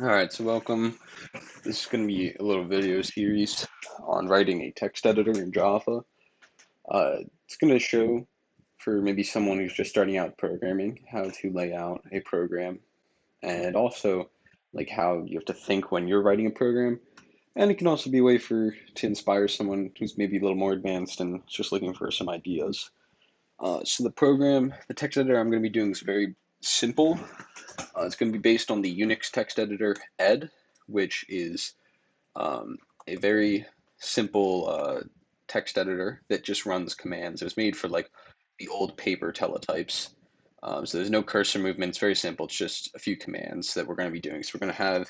Alright, so welcome. This is going to be a little video series on writing a text editor in Java. It's going to show for maybe someone who's just starting out programming how to lay out a program and also like how you have to think when you're writing a program. And it can also be a way to inspire someone who's maybe a little more advanced and just looking for some ideas. So the text editor I'm going to be doing is very simple. It's going to be based on the Unix text editor ed, which is um, a very simple text editor that just runs commands. It was made for like the old paper teletypes. So there's no cursor movement. It's very simple. It's just a few commands that we're going to be doing. So we're going to have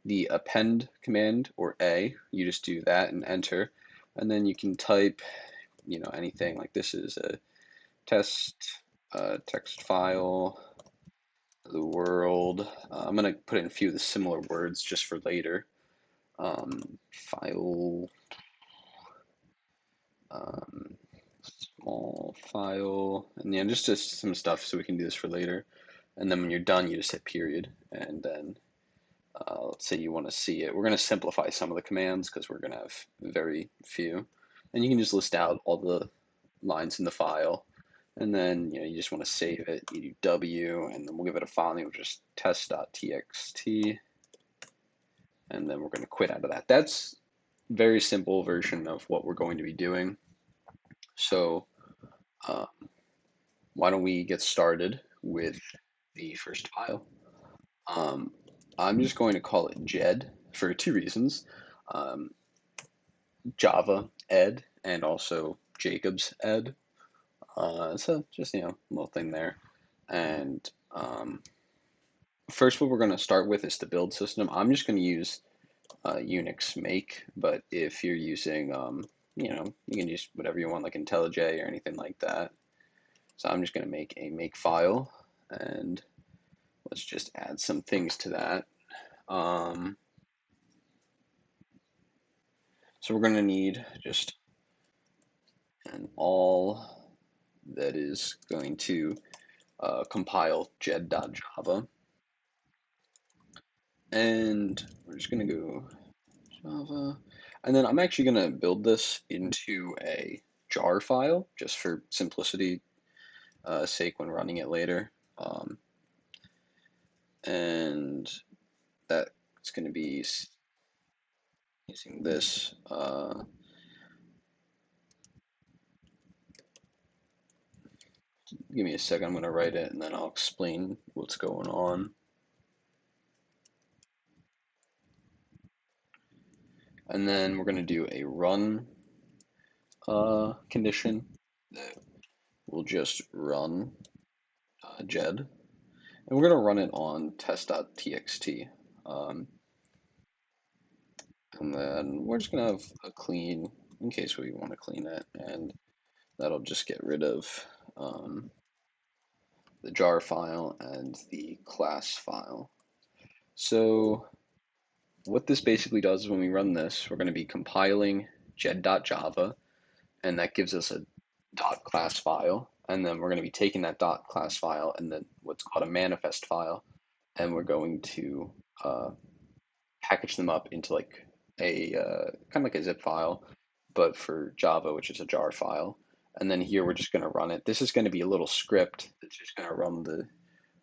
the append command, or A. You just do that and enter. And then you can type, anything. Like this is a test text file, the world. I'm going to put in a few of the similar words just for later. File, um, small file, and yeah, just some stuff so we can do this for later. And then when you're done, you just hit period, and then let's say you want to see it. We're going to simplify some of the commands because we're going to have very few, and you can just list out all the lines in the file, and then you just want to save it. You do W, and then we'll give it a file name, which is test.txt, and then we're going to quit out of that. That's very simple version of what we're going to be doing. So uh, why don't we get started with the first file? Um, I'm just going to call it JED for two reasons. Um, Java ed and also Jacobs ed. So just, a little thing there. And first, what we're going to start with is the build system. I'm just going to use Unix make, but if you're using, you can use whatever you want, like IntelliJ or anything like that. So I'm just going to make a make file, and let's just add some things to that. Um, so we're going to need just an all that is going to compile jed.java. And we're just going to go Java. And then I'm actually going to build this into a jar file just for simplicity sake when running it later. And that's going to be using this. Give me a second, I'm going to write it and then I'll explain what's going on. And then we're going to do a run condition that will just run JED. And we're going to run it on test.txt. Um, and then we're just going to have a clean, in case we want to clean it, and that'll just get rid of the jar file and the class file. So what this basically does is when we run this, we're going to be compiling jed.java, and that gives us a dot class file. And then we're going to be taking that dot class file and then what's called a manifest file, and we're going to package them up into like a kind of like a zip file, but for Java, which is a jar file. And then here we're just going to run it. This is going to be a little script that's just going to run the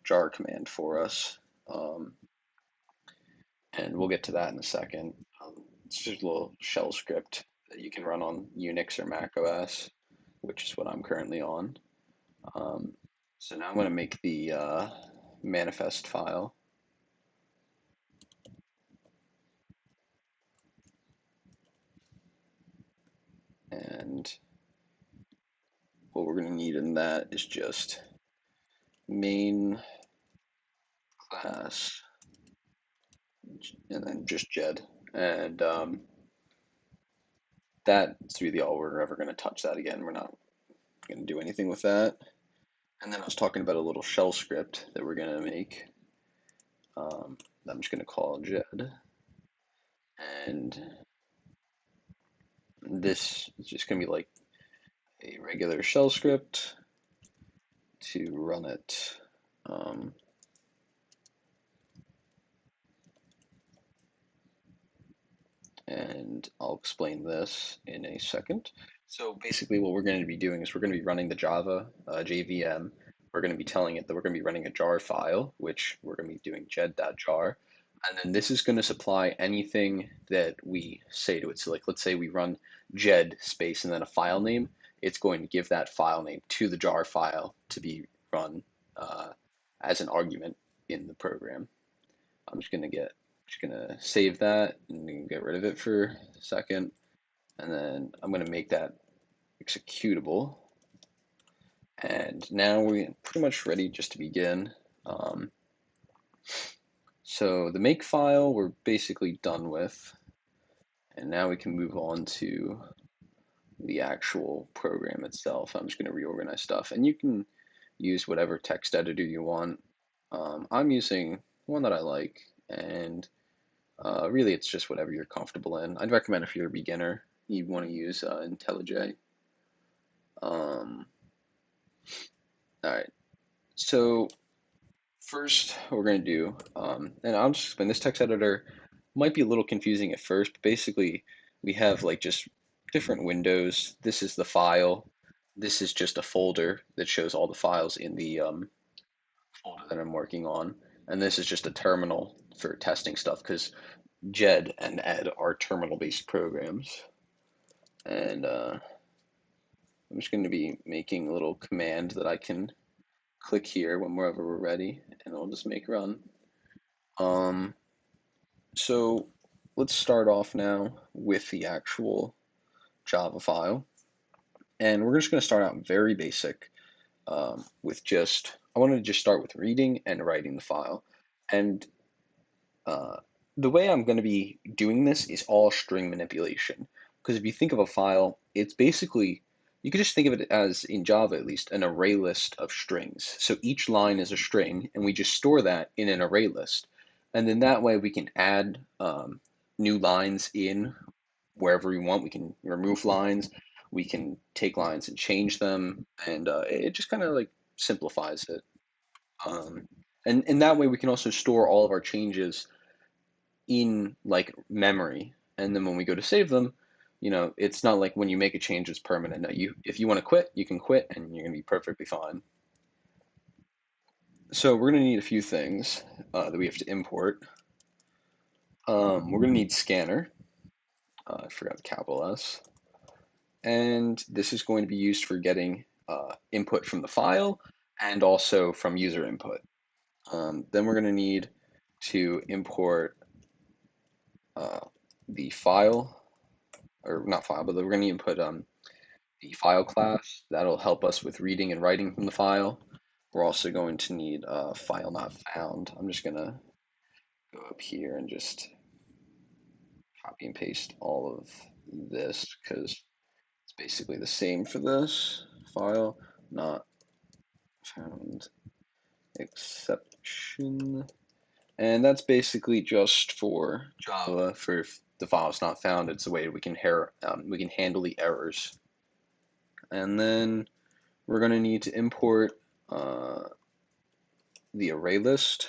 jar command for us. Um, and we'll get to that in a second. It's just a little shell script that you can run on Unix or Mac OS, which is what I'm currently on. Um, so now I'm going to make the manifest file. And what we're going to need in that is just main class and then just Jed. And that's really all we're ever going to touch that again. We're not going to do anything with that. And then I was talking about a little shell script that we're going to make. I'm just going to call Jed. And this is just going to be like a regular shell script to run it. and I'll explain this in a second. So basically what we're going to be doing is we're going to be running the Java JVM. We're going to be telling it that we're going to be running a jar file, which we're going to be doing jed.jar. And then this is going to supply anything that we say to it. So like let's say we run jed space and then a file name. It's going to give that file name to the jar file to be run uh, as an argument in the program. I'm just gonna save that and get rid of it for a second, and then I'm gonna make that executable. And now we're pretty much ready just to begin. Um, so the make file we're basically done with, and now we can move on to the actual program itself. I'm just gonna reorganize stuff, and you can use whatever text editor you want. I'm using one that I like, and really, it's just whatever you're comfortable in. I'd recommend if you're a beginner, you want to use IntelliJ. All right, so first what we're going to do, and I'll just explain, this text editor might be a little confusing at first, but basically we have like just different windows. This is the file. This is just a folder that shows all the files in the folder that I'm working on. And this is just a terminal for testing stuff because JED and ED are terminal-based programs. And I'm just going to be making a little command that I can click here whenever we're ready, and it'll just make run. Um, so let's start off now with the actual Java file. And we're just going to start out very basic with just, I wanted to just start with reading and writing the file. And uh, the way I'm going to be doing this is all string manipulation. Because if you think of a file, it's basically, you could just think of it as, in Java at least, an array list of strings. So each line is a string, and we just store that in an array list. And then that way we can add new lines in wherever we want. We can remove lines, we can take lines and change them, and it just kind of like simplifies it. Um, and that way we can also store all of our changes in like memory, and then when we go to save them, it's not like when you make a change it's permanent. No, you if you want to quit, you can quit, and you're gonna be perfectly fine. So we're gonna need a few things that we have to import. We're gonna need scanner. I forgot the capital S, and this is going to be used for getting input from the file and also from user input. Then we're gonna need to import uh, the file, or not file, but we're going to input the file class. That'll help us with reading and writing from the file. We're also going to need file not found. I'm just going to go up here and just copy and paste all of this because it's basically the same for this. File not found exception. And that's basically just for Java. For if the file is not found, it's a way we can handle the errors. And then we're going to need to import the array list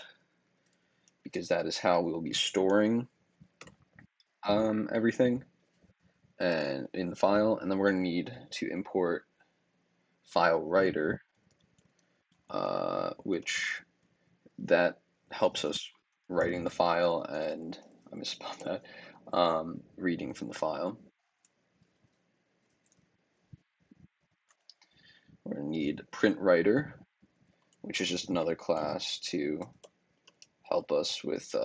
because that is how we'll be storing everything and in the file. And then we're going to need to import file writer, which that helps us writing the file, and I misspelled that, reading from the file. We're going to need print writer, which is just another class to help us with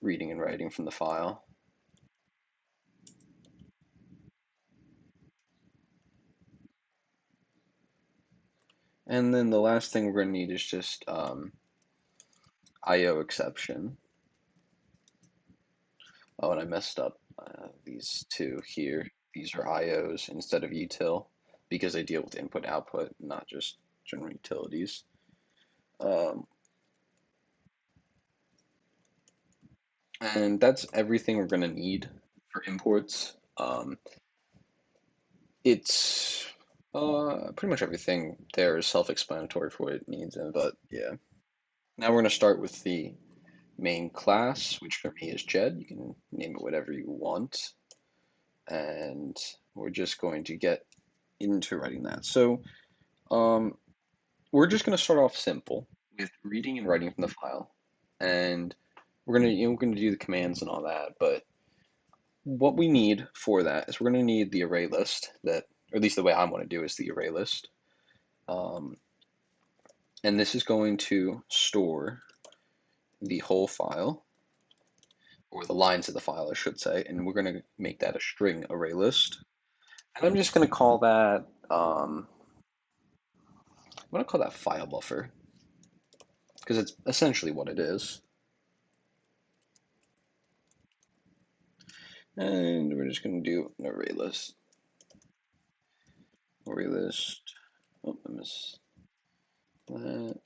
reading and writing from the file. And then the last thing we're going to need is just IO exception. Oh, and I messed up these two here. These are IOs instead of util because they deal with input output, not just general utilities. And that's everything we're going to need for imports. It's pretty much everything there is self-explanatory for what it means, but yeah. Now we're going to start with the main class, which for me is Jed. You can name it whatever you want. And we're just going to get into writing that. So um, we're just going to start off simple with reading and writing from the file. And we're going to do the commands and all that, but what we need for that is we're going to need the array list that, or at least the way I want to do is the array list. Um, and this is going to store the whole file, or the lines of the file, I should say, and we're going to make that a string array list. And I'm just going to call that, I'm going to call that file buffer, because it's essentially what it is. And we're just going to do an array list. Array list. Oh, I missed that.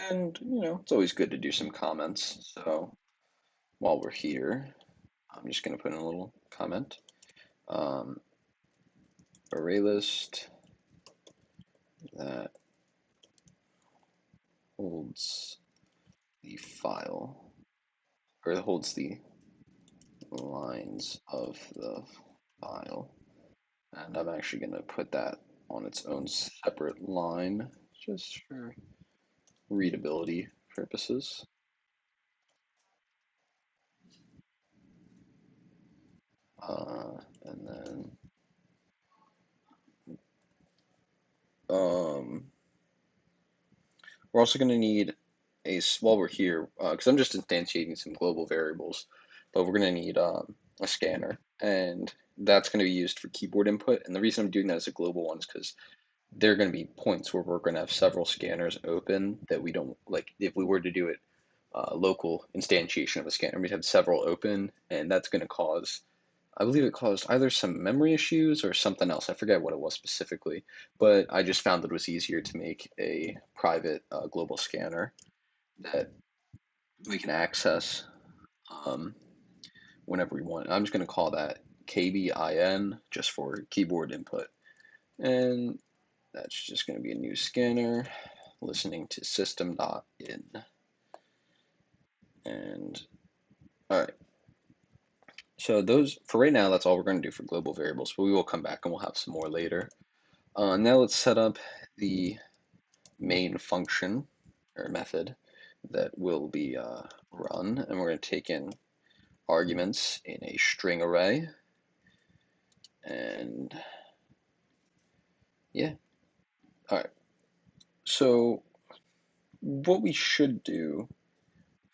And, it's always good to do some comments. So while we're here, I'm just going to put in a little comment. Um, array list that holds the file, or it holds the lines of the file. And I'm actually going to put that on its own separate line just for readability purposes. And then we're also going to need while we're here, because I'm just instantiating some global variables, but we're going to need a scanner, and that's going to be used for keyboard input. And the reason I'm doing that as a global one is because there are going to be points where we're going to have several scanners open that we don't like. If we were to do it local instantiation of a scanner, we'd have several open, and that's going to cause, I believe it caused either some memory issues or something else. I forget what it was specifically, but I just found that it was easier to make a private global scanner that we can access um, whenever we want. I'm just going to call that KBIN just for keyboard input. And that's just going to be a new scanner listening to system.in. And all right. So those, for right now, that's all we're going to do for global variables, but we will come back and we'll have some more later. Now let's set up the main function or method that will be run, and we're going to take in arguments in a string array. And yeah, all right. So what we should do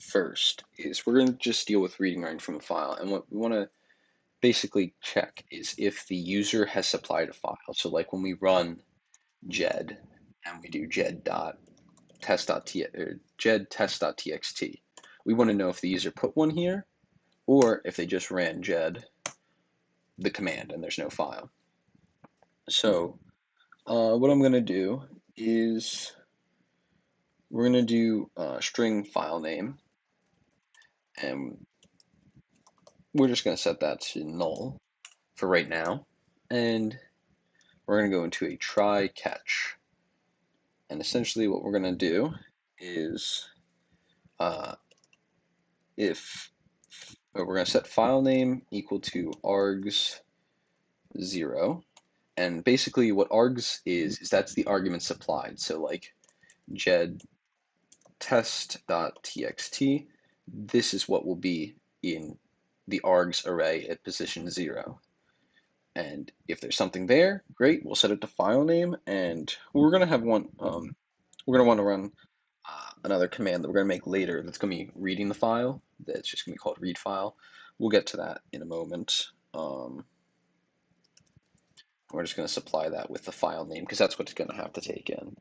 first is we're going to just deal with reading writing from a file, and what we want to basically check is if the user has supplied a file. So like when we run Jed and we do jedtest.txt, we want to know if the user put one here or if they just ran Jed, the command, and there's no file. So what I'm going to do is we're going to do string file name, and we're just going to set that to null for right now. And we're going to go into a try catch. And essentially what we're going to do is if we're going to set file name equal to args 0. And basically what args is that's the argument supplied. So like jed test.txt, this is what will be in the args array at position 0. And if there's something there, great, we'll set it to file name, and we're going to have one, we're going to want to run another command that we're going to make later that's going to be reading the file. That's just going to be called read file. We'll get to that in a moment. We're just going to supply that with the file name because that's what's going to have to take in.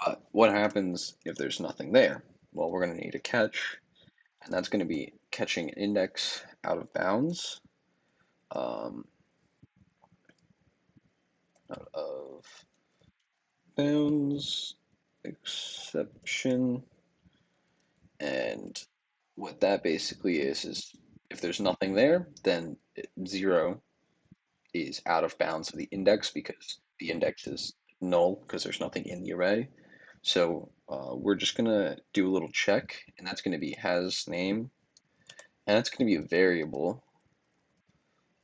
But what happens if there's nothing there? Well, we're going to need a catch, and that's going to be catching an index out of bounds. Out of bounds exception. And what that basically is if there's nothing there, then 0 is out of bounds of the index because the index is null because there's nothing in the array. So we're just gonna do a little check, and that's gonna be has name, and that's gonna be a variable,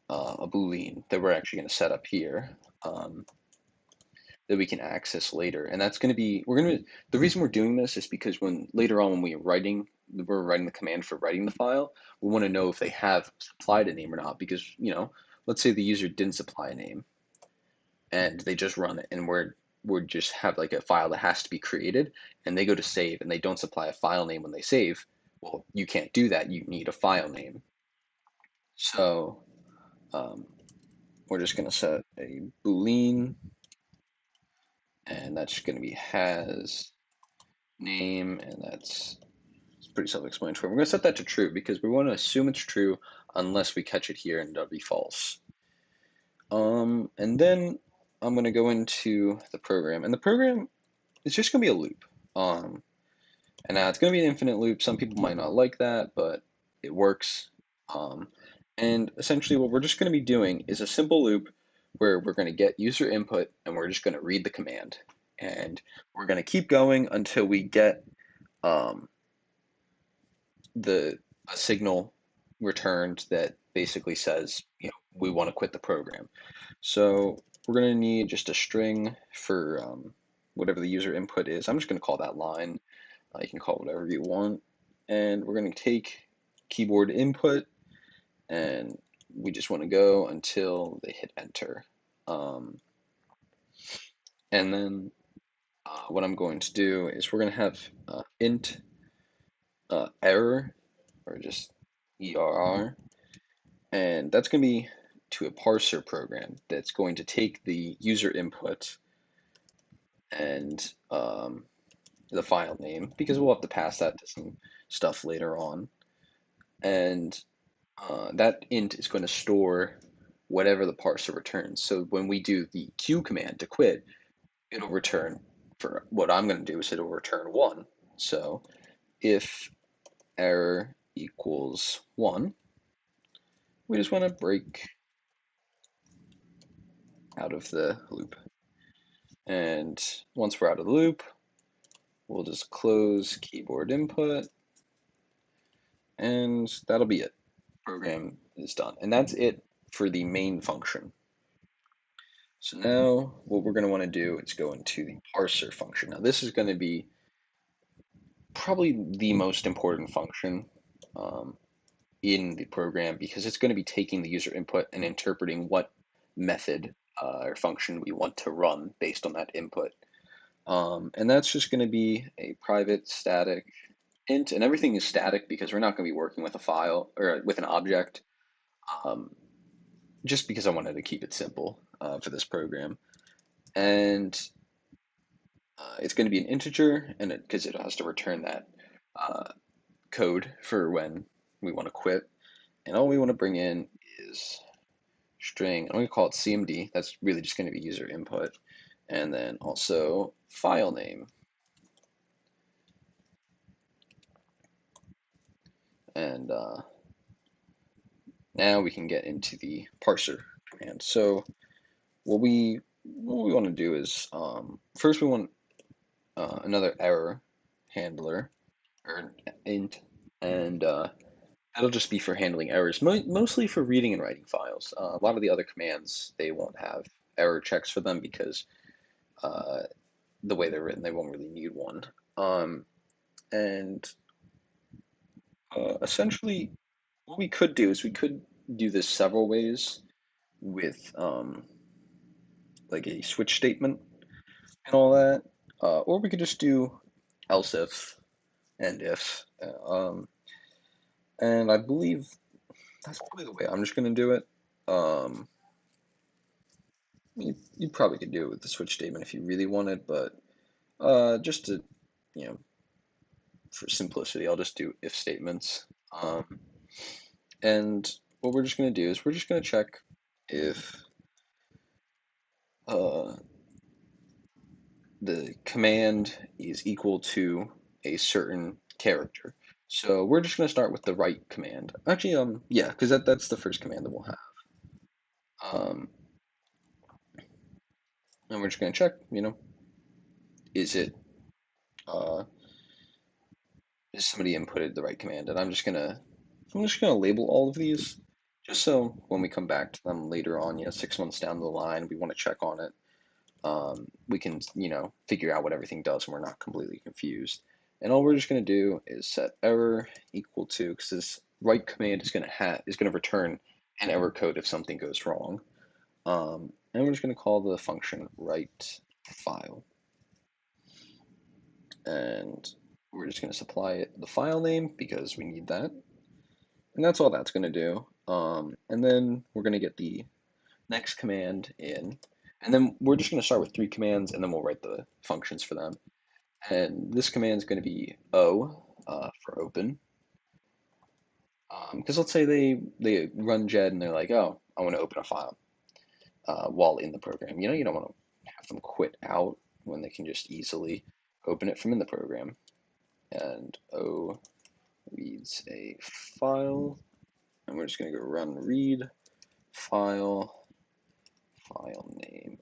a boolean that we're actually gonna set up here. That we can access later. And that's going to be, the reason we're doing this is because when later on when we're writing the command for writing the file, we want to know if they have supplied a name or not. Because, let's say the user didn't supply a name and they just run it, and we're just have like a file that has to be created, and they go to save and they don't supply a file name when they save. Well, you can't do that. You need a file name. So um, we're just going to set a boolean, and that's going to be has name, and that's pretty self-explanatory. We're going to set that to true because we want to assume it's true unless we catch it here and it'll be false. And then I'm going to go into the program, and the program is just going to be a loop. And now it's going to be an infinite loop. Some people might not like that, but it works. And essentially what we're just going to be doing is a simple loop where we're going to get user input and we're just going to read the command. And we're going to keep going until we get a signal returned that basically says, we want to quit the program. So we're going to need just a string for whatever the user input is. I'm just going to call that line. You can call it whatever you want. And we're going to take keyboard input, and we just want to go until they hit enter. And then what I'm going to do is we're going to have int error, or just ERR, and that's going to be to a parser program that's going to take the user input and the file name, because we'll have to pass that to some stuff later on, and that int is going to store whatever the parser returns. So when we do the Q command to quit, it'll return, for what I'm going to do is it'll return 1. So if error equals 1, we just want to break out of the loop. And once we're out of the loop, we'll just close keyboard input, and that'll be it. Program is done. And that's it for the main function. So now what we're going to want to do is go into the parser function. Now this is going to be probably the most important function in the program, because it's going to be taking the user input and interpreting what method or function we want to run based on that input. And that's just going to be a private static int, and everything is static because we're not going to be working with a file or with an object, just because I wanted to keep it simple for this program. And it's going to be an integer, and because it has to return that code for when we want to quit. And all we want to bring in is string. I'm going to call it CMD. That's really just going to be user input. And then also file name. And now we can get into the parser command. So what we want to do is first we want another error handler, or int, and that'll just be for handling errors, mostly for reading and writing files. A lot of the other commands, they won't have error checks for them because the way they're written, they won't really need one. And essentially, what we could do is we could do this several ways with like a switch statement and all that, or we could just do else if and if. And I believe that's probably the way I'm just going to do it. You probably could do it with the switch statement if you really wanted, but just to, you know, for simplicity, I'll just do if statements. And what we're just going to do is we're just going to check if the command is equal to a certain character. So we're just going to start with the write command. Actually, yeah, because that's the first command that we'll have. And we're just going to check, you know, is it, uh, is somebody inputted the right command? And I'm just gonna label all of these just so when we come back to them later on, 6 months down the line, we want to check on it. We can, figure out what everything does and we're not completely confused. And all we're just going to do is set error equal to, because this write command is going to return an error code if something goes wrong. And we're just going to call the function write file, and we're just going to supply it the file name because we need that, and that's all that's going to do. And then we're going to get the next command in, and then we're just going to start with 3 commands, and then we'll write the functions for them. And this command is going to be O for open, because let's say they run Jed and they're like, oh, I want to open a file while in the program. You don't want to have them quit out when they can just easily open it from in the program. And O reads a file, and we're just going to go run read file name.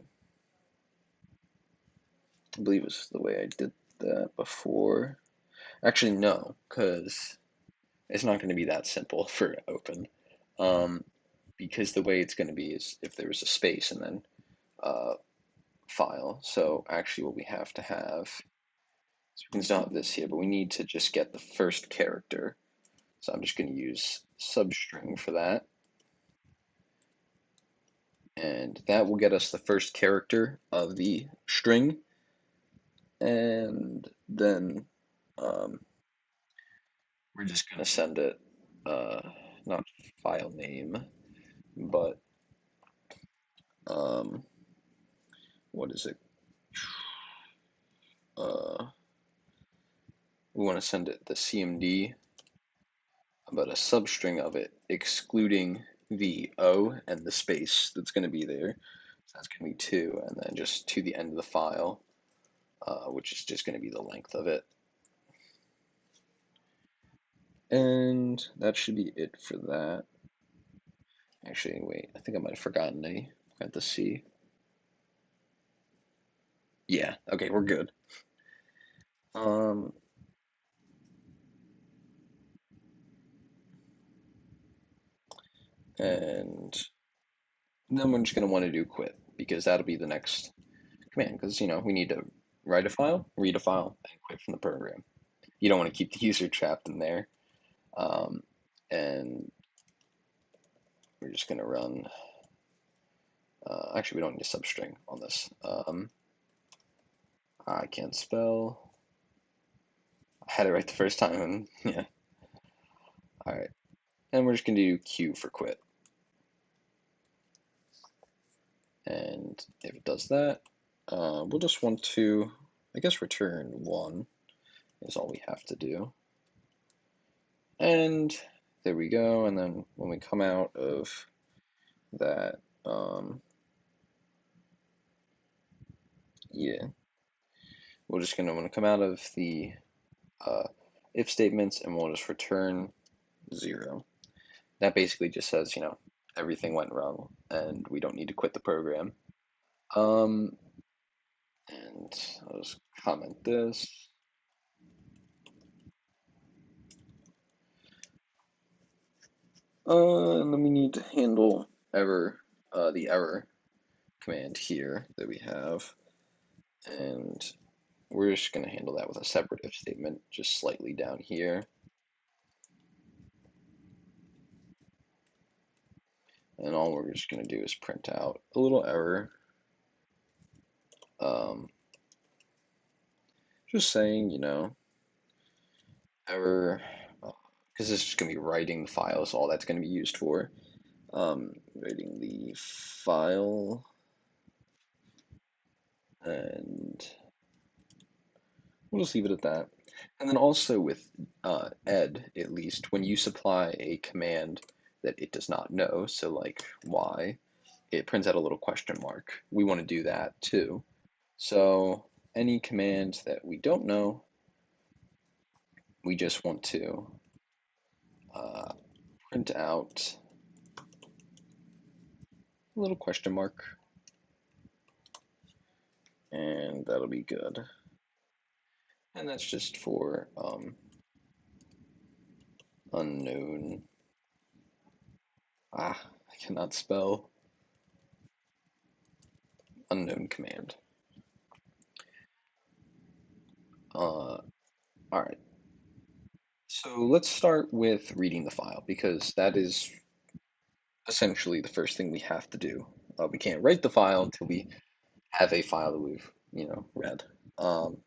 I believe it's the way I did that before. Actually, no, because it's not going to be that simple for open. Um, because the way it's going to be is if there was a space and then uh, file. So actually, what we have to have, so we can still have this here, but we need to just get the first character. So I'm just going to use substring for that. And that will get us the first character of the string. And then we're just going to send it, not file name, but um, what is it? We want to send it the CMD, but a substring of it, excluding the O and the space that's going to be there. So that's going to be 2, and then just to the end of the file, which is just going to be the length of it. And that should be it for that. Actually, wait, I think I might have forgotten a parenthesis. Yeah, okay, we're good. Um, and then we're just going to want to do quit, because that'll be the next command, because, we need to write a file, read a file, and quit from the program. You don't want to keep the user trapped in there. Um, and we're just going to run, actually, we don't need a substring on this. I can't spell. I had it right the first time, and yeah. All right. And we're just going to do Q for quit. And if it does that, we'll just want to, I guess, return 1 is all we have to do. And there we go. And then when we come out of that, yeah, we're just going to want to come out of the if statements, and we'll just return 0. That basically just says, everything went wrong and we don't need to quit the program. And I'll just comment this. And then we need to handle the error command here that we have. And we're just going to handle that with a separate if statement, just slightly down here. And all we're just going to do is print out a little error. Just saying, error, because this is going to be writing the file, so all that's going to be used for. Writing the file, and we'll just leave it at that. And then also with ed, at least, when you supply a command that it does not know, so like y, it prints out a little question mark. We want to do that too. So any command that we don't know, we just want to print out a little question mark. and that'll be good. And that's just for unknown. I cannot spell unknown command. All right. So let's start with reading the file because that is essentially the first thing we have to do. We can't write the file until we have a file that we've, read. Um,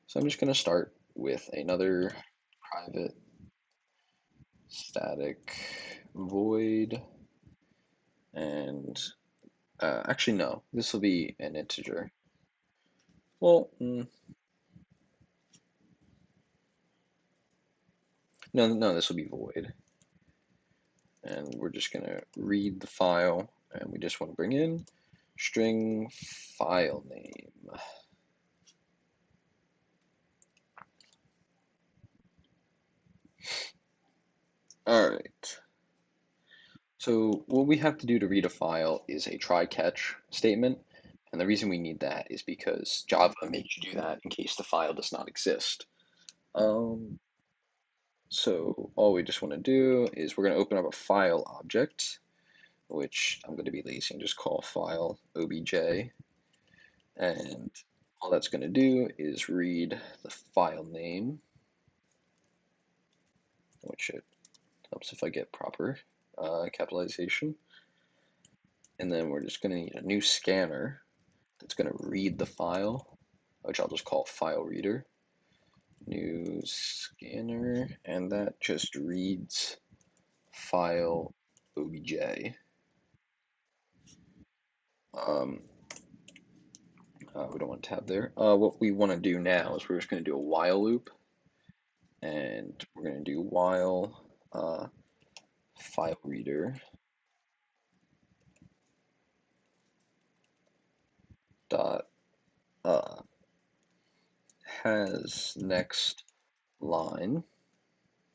so I'm just going to start with another private static void, and actually no, this will be an integer. Well, no, this will be void, and we're just going to read the file, and we just want to bring in string file name. All right. So what we have to do to read a file is a try-catch statement, and the reason we need that is because Java makes you do that in case the file does not exist. Um, so all we just want to do is we're going to open up a file object, which I'm going to be lazy and just call file obj, and all that's going to do is read the file name, which it helps if I get proper capitalization, and then we're just going to need a new scanner that's going to read the file, which I'll just call file reader. New scanner, and that just reads file obj. Um, we don't want a tab there. What we want to do now is we're just going to do a while loop, and we're going to do while file reader dot uh, has next line,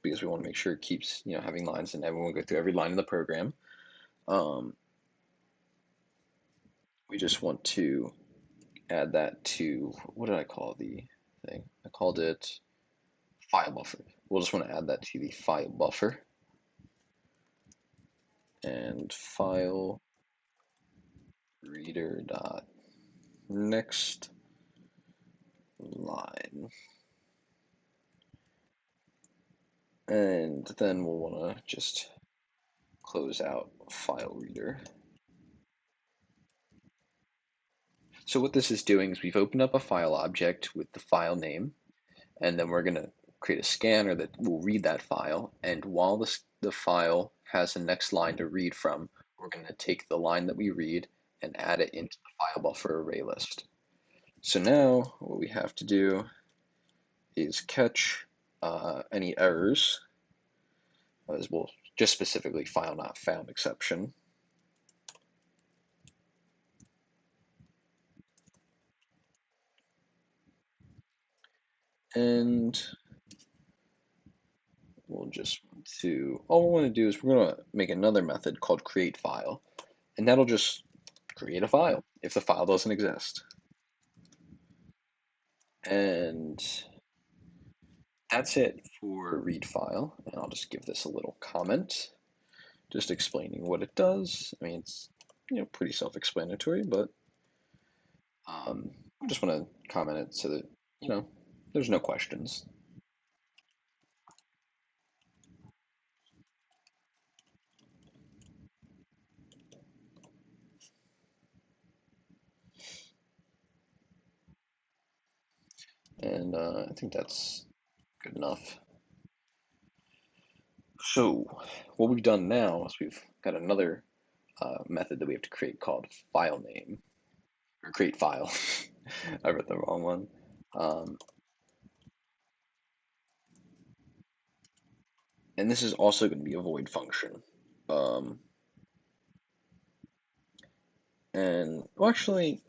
because we want to make sure it keeps having lines, and everyone will go through every line in the program. Um, we just want to add that to, what did I call the thing? I called it file buffer. We'll just want to add that to the file buffer, and file reader dot next line, and then we'll want to just close out file reader. So what this is doing is we've opened up a file object with the file name, and then we're going to create a scanner that will read that file, and while the file has the next line to read from, we're going to take the line that we read and add it into the file buffer array list. So now what we have to do is catch any errors, as well, just specifically file not found exception. And we'll just all we want to do is we're going to make another method called create file, and that'll just create a file if the file doesn't exist. And that's it for read file. And I'll just give this a little comment, just explaining what it does. I mean, it's pretty self-explanatory, but I just want to comment it so that there's no questions. And I think that's good enough. So what we've done now is we've got another method that we have to create called file name, or create file. I wrote the wrong one. Um, and this is also going to be a void function. Um, and well, actually,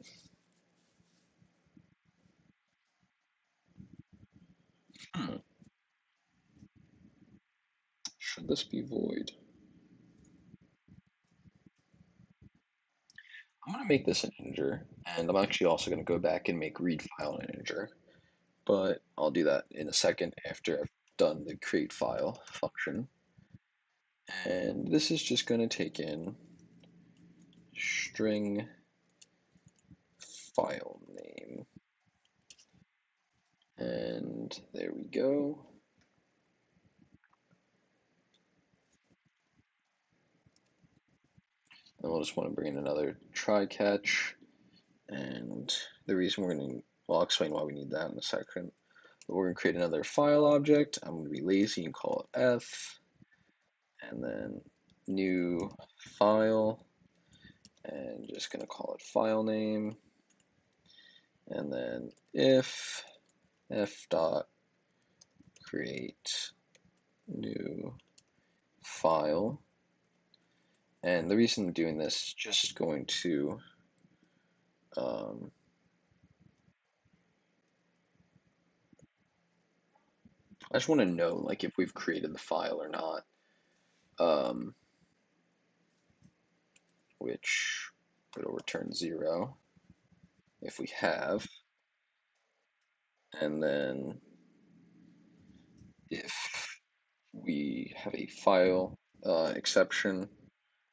hmm, should this be void? I'm going to make this an integer. And I'm actually also going to go back and make read file an integer, but I'll do that in a second after I've done the create file function. And this is just going to take in string file name. And there we go. And we'll just want to bring in another try catch. And the reason we're going to, well, I'll explain why we need that in a second. But we're going to create another file object. I'm going to be lazy and call it f. And then new file. And just going to call it file name. And then if f dot create new file. And the reason I'm doing this is just going to I just want to know like if we've created the file or not, which it'll return 0 if we have, and then if we have a file exception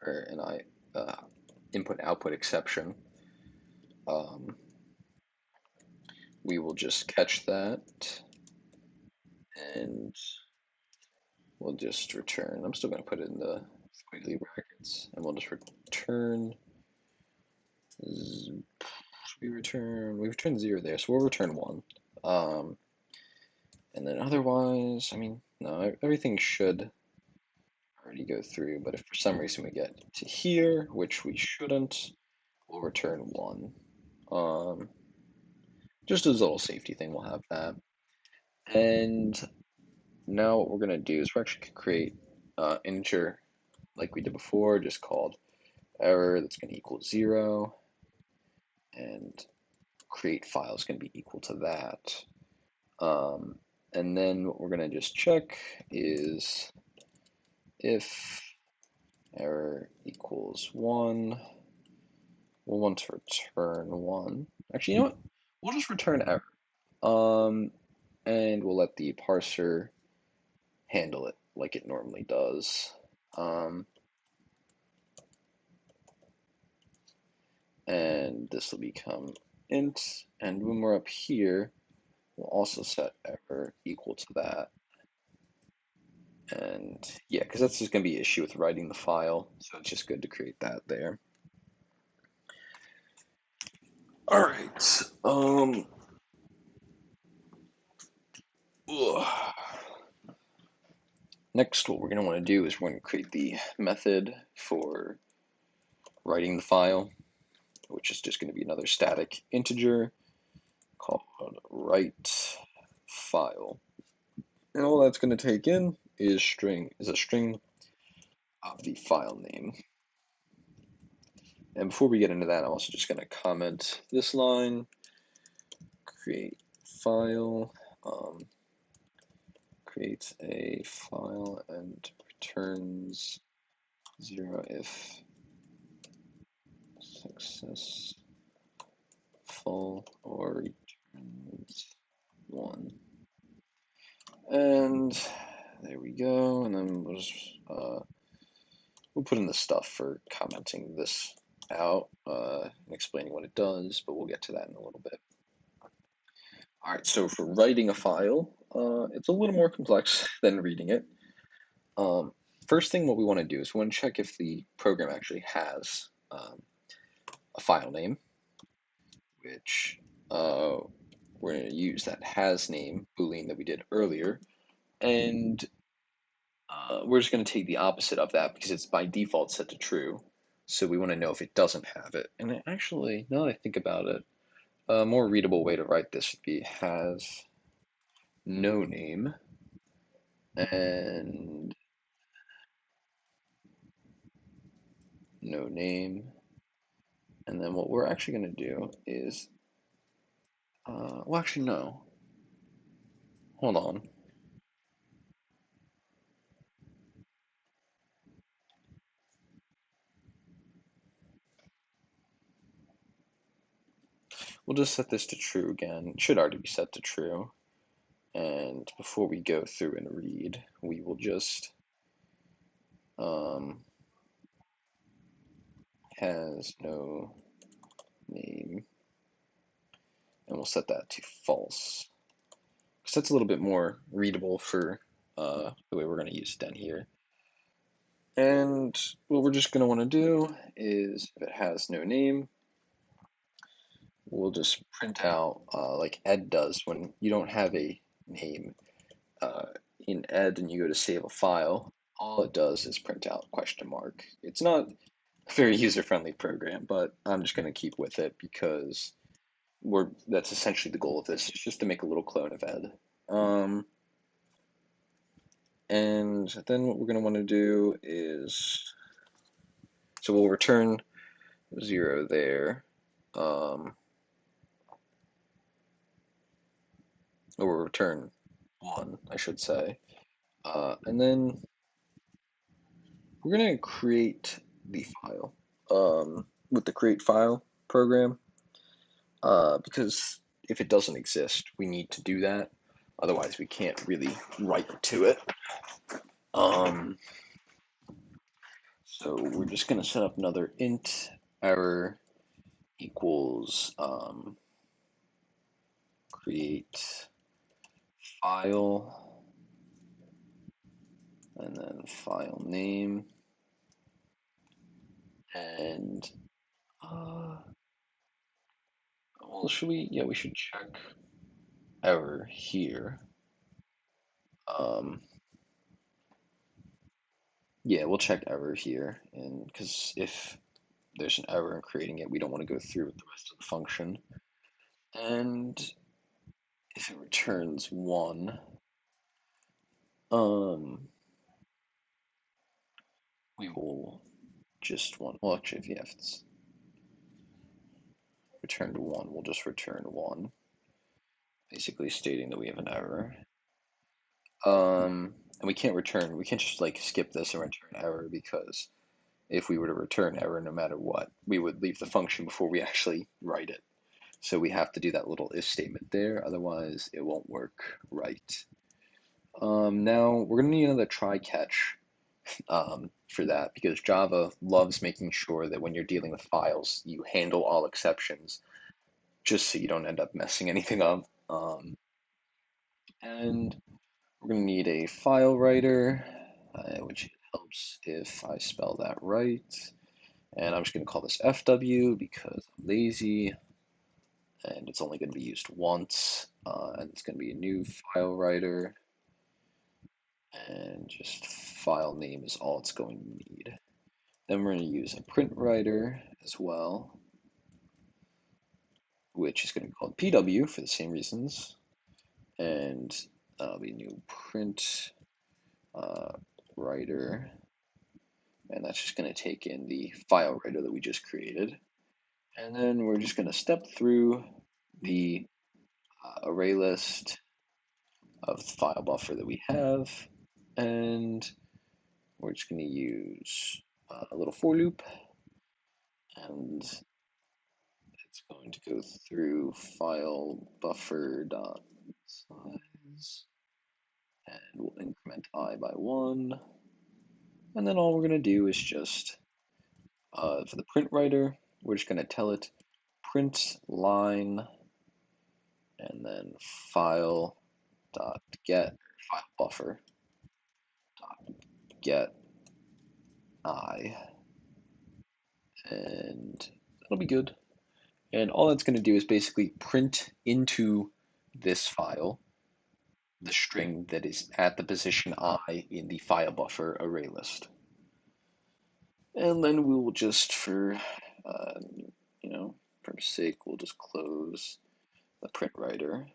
or an input output exception, we will just catch that and we'll just return. I'm still going to put it in the squiggly brackets, and we'll just return. We return 0 there, so we'll return 1. And then otherwise, I mean, no, everything should already go through, but if for some reason we get to here, which we shouldn't, we'll return 1. Just as a little safety thing, we'll have that. And now what we're going to do is we're actually going to create integer like we did before, just called error that's going to equal 0, and create file is going to be equal to that. And then what we're going to just check is if error equals 1, we'll want to return 1. Actually, you know what? We'll just return error. And we'll let the parser handle it like it normally does. And this will become int, and when we're up here, we'll also set error equal to that. And yeah, because that's just going to be an issue with writing the file, so it's just good to create that there. All right. Next, what we're going to want to do is we're going to create the method for writing the file, which is just going to be another static integer called write file. And all that's going to take in is a string of the file name. And before we get into that, I'm also just going to comment this line, create file, creates a file and returns 0 if successful, or returns 1. And there we go. And then we'll just we'll put in the stuff for commenting this out and explaining what it does, but we'll get to that in a little bit. All right, so for writing a file, it's a little more complex than reading it. First thing what we want to do is we want to check if the program actually has a file name, which we're going to use that has name boolean that we did earlier, and we're just going to take the opposite of that because it's by default set to true. So we want to know if it doesn't have it. And actually, now that I think about it, a more readable way to write this would be has no name and no name. And then what we're actually going to do is, well, actually, no. Hold on. we'll just set this to true again. It should already be set to true. And before we go through and read, we will just um, has no name, and we'll set that to false. Because that's a little bit more readable for the way we're going to use it down here. And what we're just going to want to do is, if it has no name, we'll just print out like ed does when you don't have a name uh, in ed and you go to save a file. All it does is print out question mark. It's not a very user-friendly program, but I'm just going to keep with it because that's essentially the goal of this. It's just to make a little clone of ed. And then what we're going to want to do is, so we'll return 0 there. Or return 1, I should say. And then we're going to create the file with the create file program because if it doesn't exist, we need to do that. Otherwise, we can't really write to it. So we're just going to set up another int error equals create file and then file name and well, should we? Yeah, we should check error here. Um, yeah, we'll check error here, and because if there's an error in creating it, we don't want to go through with the rest of the function. And if it returns 1, we will just want, well, actually, if it's returned 1, we'll just return 1, basically stating that we have an error. And we can't just like skip this and return error because if we were to return error no matter what, we would leave the function before we actually write it. So we have to do that little if statement there, otherwise it won't work right. Now we're going to need another try catch for that because Java loves making sure that when you're dealing with files, you handle all exceptions just so you don't end up messing anything up. And we're going to need a file writer, which helps if I spell that right. And I'm just going to call this FW because I'm lazy and it's only going to be used once. And it's going to be a new file writer. And just file name is all it's going to need. Then we're going to use a print writer as well, which is going to be called PW for the same reasons. And that'll be new print writer. And that's just going to take in the file writer that we just created. And then we're just going to step through the array list of the file buffer that we have. And we're just going to use a little for loop. And it's going to go through file buffer dot size. And we'll increment I by 1. And then all we're going to do is just, for the print writer, we're just going to tell it print line and then file dot get file buffer dot get I, and that'll be good. And all that's going to do is basically print into this file the string that is at the position I in the file buffer array list. And then we will just, for for sake, we'll just close the print writer.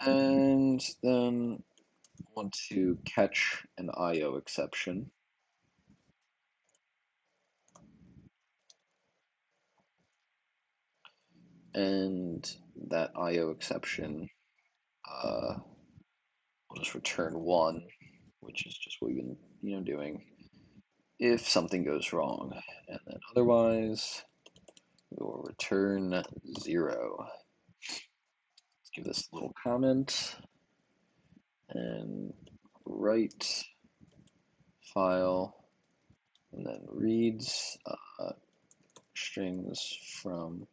And then want to catch an IO exception. And that IO exception will just return 1, which is just what we've been doing, if something goes wrong. And then otherwise, we will return 0. Let's give this a little comment and write file, and then reads strings from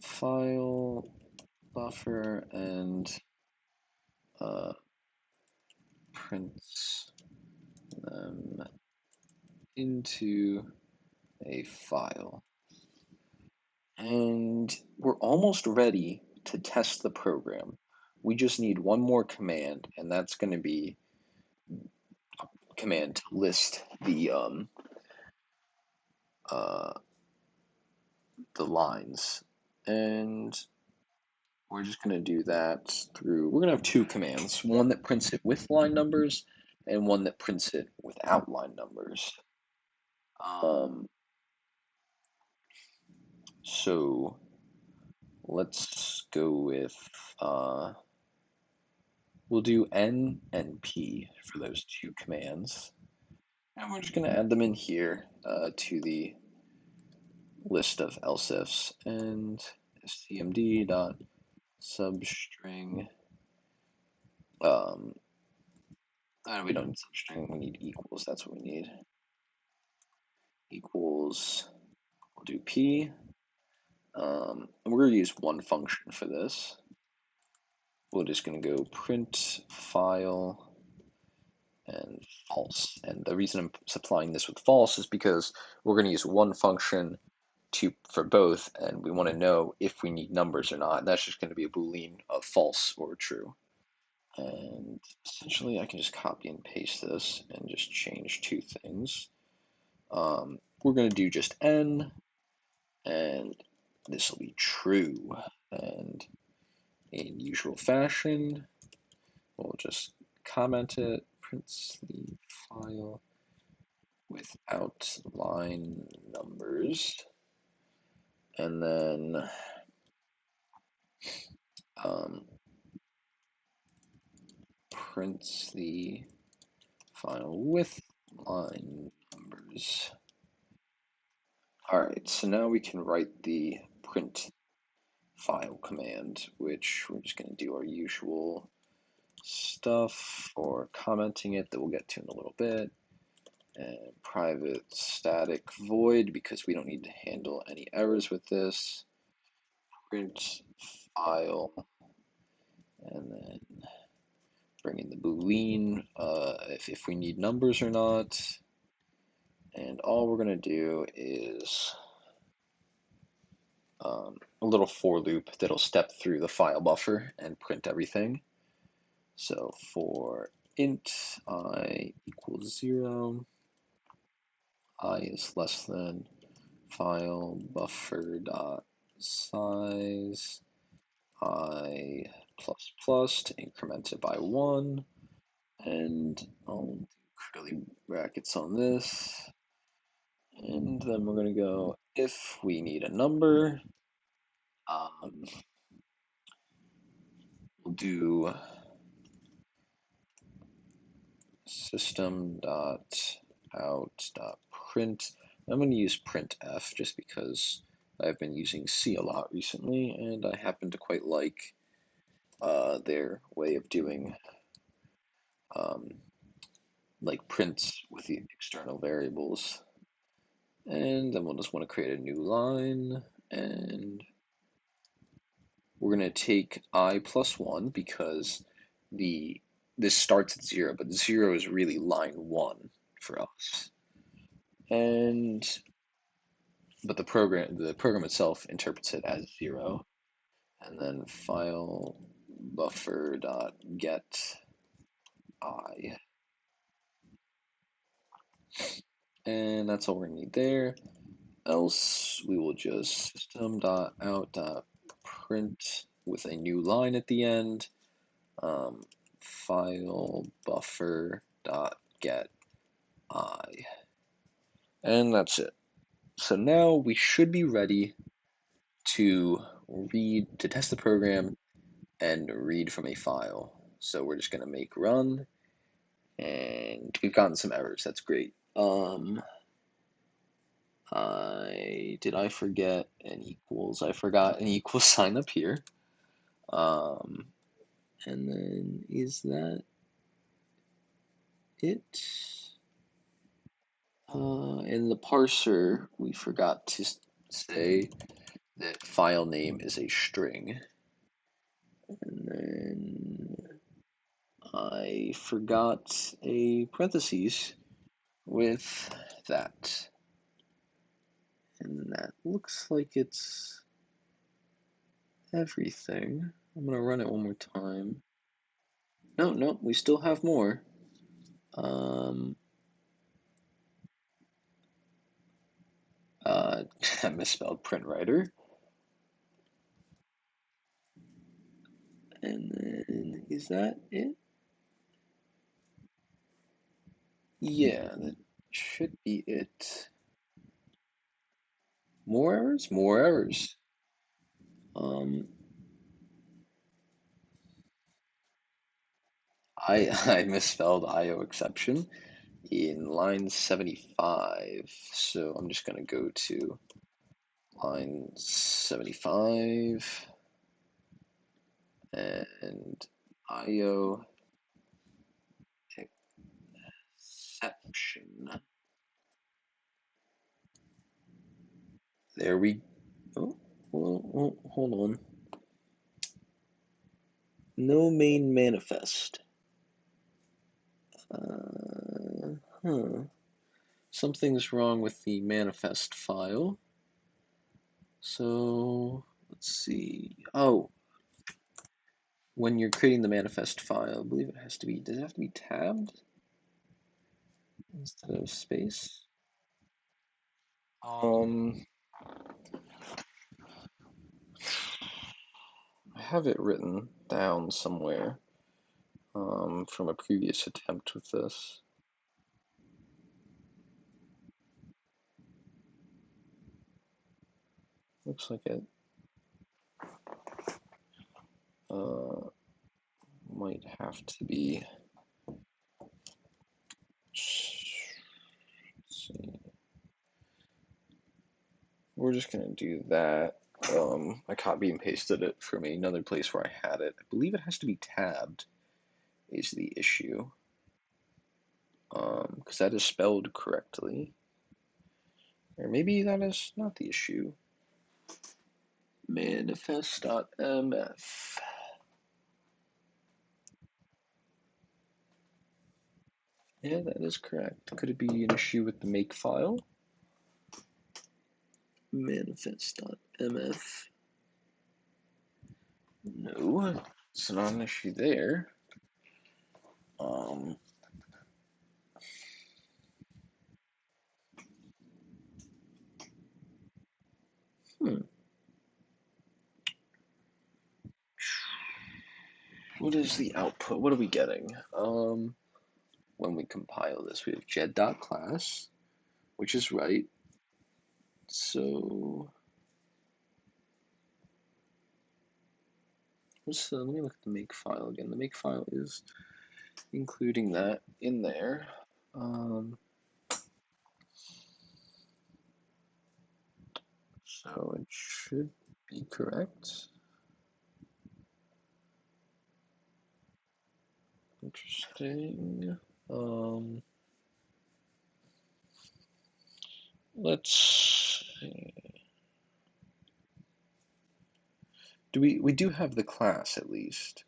file buffer and prints them into a file. And we're almost ready to test the program. We just need one more command, and that's going to be a command to list uh, the lines. And we're just going to do that through, we're going to have two commands, one that prints it with line numbers and one that prints it without line numbers. So let's go with, we'll do N and P for those two commands. And we're just going to add them in here to the list of else ifs, and stmd dot substring. We don't need substring, we need equals. That's what we need. Equals, we'll do P. And we're going to use one function for this. We're just going to go print file and false. And the reason I'm supplying this with false is because we're going to use one function for both, and we want to know if we need numbers or not. And that's just going to be a boolean of false or true. And essentially, I can just copy and paste this and just change two things. We're going to do just n, and this will be true. And in usual fashion, we'll just comment it, prints the file without line numbers, and then prints the file with line numbers. Alright, so now we can write the print file command, which we're just going to do our usual stuff for commenting it that we'll get to in a little bit. And private static void, because we don't need to handle any errors with this. Print file, and then bring in the boolean if we need numbers or not. And all we're going to do is a little for loop that'll step through the file buffer and print everything. So for int I equals 0, I is less than file buffer dot size I plus plus to increment it by 1, and I'll do curly brackets on this, and then we're going to go if we need a number, we'll do system dot out dot print. I'm going to use printf just because I've been using C a lot recently, and I happen to quite like their way of doing like prints with the external variables. And then we'll just want to create a new line, and we're going to take I plus 1 because this starts at 0, but 0 is really line 1 for us. But the program itself interprets it as 0. And then file buffer dot get I. And that's all we're going to need there. Else we will just system dot out dot print with a new line at the end, file buffer dot get I. And that's it. So now we should be ready to test the program and read from a file. So we're just going to make run, and we've gotten some errors. That's great. I forget an equals? I forgot an equals sign up here. Um, and then is that it? In the parser, we forgot to say that file name is a string. And then I forgot a parentheses with that. And that looks like it's everything. I'm gonna run it one more time. No, no, we still have more. Um, I misspelled print writer. And then, is that it? Yeah, that should be it. More errors? More errors. Um, I misspelled IO exception in line 75. So I'm just gonna go to line 75 and IO exception. There we oh, well, hold on. No main manifest. Huh. Something's wrong with the manifest file. So let's see. Oh, when you're creating the manifest file, I believe it has to be, does it have to be tabbed instead of space? Um, I have it written down somewhere from a previous attempt with this. Looks like it uh, might have to be. Let's see. We're just gonna do that. I copy and pasted it from another place where I had it. I believe it has to be tabbed is the issue. Because that is spelled correctly. Or maybe that is not the issue. Manifest.mf. Yeah, that is correct. Could it be an issue with the make file? Manifest.mf. No, it's not an issue there. Um, hmm. What is the output? What are we getting? When we compile this, we have jed.class, which is right. So let me look at the make file again. The make file is including that in there. So it should be correct. Interesting. Let's see. We do have the class at least.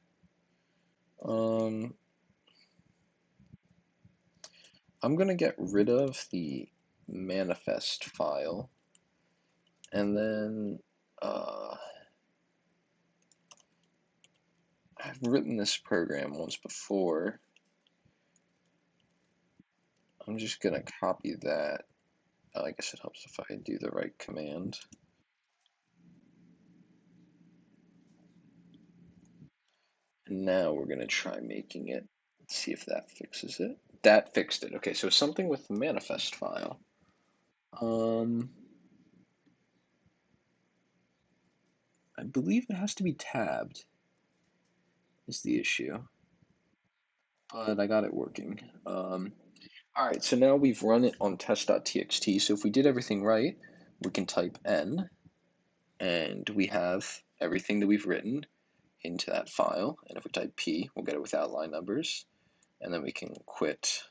I'm gonna get rid of the manifest file, and then I've written this program once before. I'm just gonna copy that. I guess it helps if I do the right command. And now we're gonna try making it. Let's see if that fixes it. That fixed it. Okay, so something with the manifest file. I believe it has to be tabbed is the issue. But I got it working. All right, so now we've run it on test.txt. So if we did everything right, we can type n, and we have everything that we've written into that file. And if we type p, we'll get it without line numbers. And then we can quit.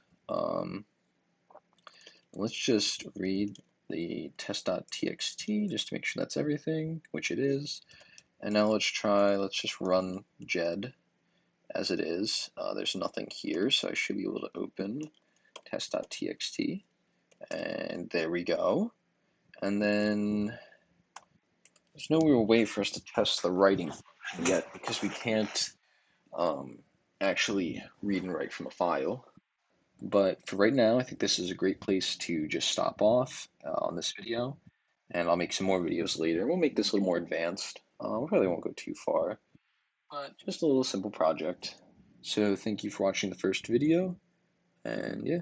Let's just read the test.txt just to make sure that's everything, which it is. And now let's just run GED as it is. There's nothing here, so I should be able to open test.txt. And there we go. And then there's no real way for us to test the writing function yet because we can't actually read and write from a file. But for right now, I think this is a great place to just stop off on this video. And I'll make some more videos later. We'll make this a little more advanced. We probably won't go too far, but just a little simple project. So thank you for watching the first video, and yeah.